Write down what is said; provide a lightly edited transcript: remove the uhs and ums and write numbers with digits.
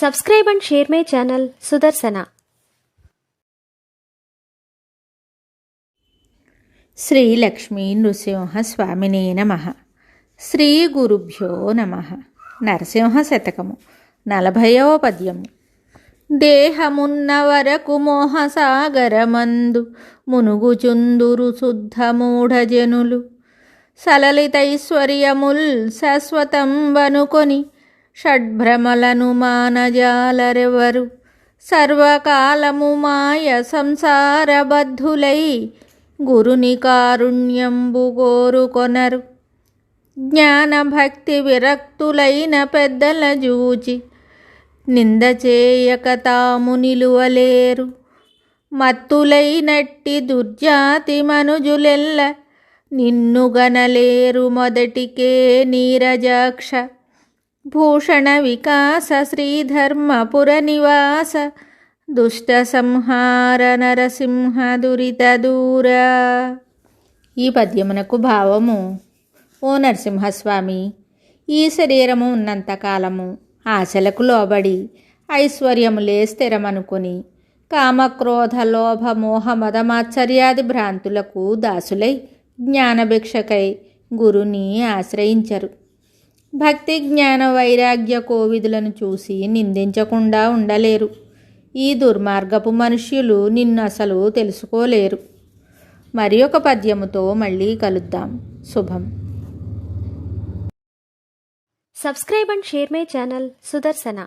Subscribe and share my channel Sudarsana. Shri Lakshmi Nrusimha స్వామినే నమః. శ్రీ గురుభ్యో నమః. నరసింహ శతకము 40వ పద్యము. దేహమున్న వరకు మోహసాగరమందు మునుగుచుందురు శుద్ధ మూఢజనులు సలలితైశ్వర్యముల్ శాశ్వతంబనుకొని షడ్భ్రమలను మానజాలరెవరు సర్వకాలము మాయ సంసారబద్ధులై గురుని కారుణ్యంబు కోరుకొనరు. జ్ఞానభక్తి విరక్తులైన పెద్దల జూచి నింద చేయక తాము నిలువలేరు. మత్తులైనట్టి దుర్జాతి మనుజులెల్ల నిన్ను గనలేరు మొదటికే నీరజాక్ష. భూషణ వికాస శ్రీధర్మపుర నివాస దుష్ట సంహార నరసింహ దురిత దూర. ఈ పద్యమునకు భావము: ఓ నరసింహస్వామి, ఈ శరీరము ఉన్నంతకాలము ఆశలకు లోబడి ఐశ్వర్యములే స్థిరమనుకొని కామక్రోధ లోభ మోహ మదమాత్సర్యాది భ్రాంతులకు దాసులై జ్ఞానభిక్షకై గురుని ఆశ్రయించరు. భక్తి జ్ఞాన వైరాగ్య కోవిదులను చూసి నిందించకుండా ఉండలేరు. ఈ దుర్మార్గపు మనుష్యులు నిన్ను అసలు తెలుసుకోలేరు. మరి ఒక పద్యముతో మళ్ళీ కలుద్దాం. శుభం. Subscribe and share my channel Sudarsana.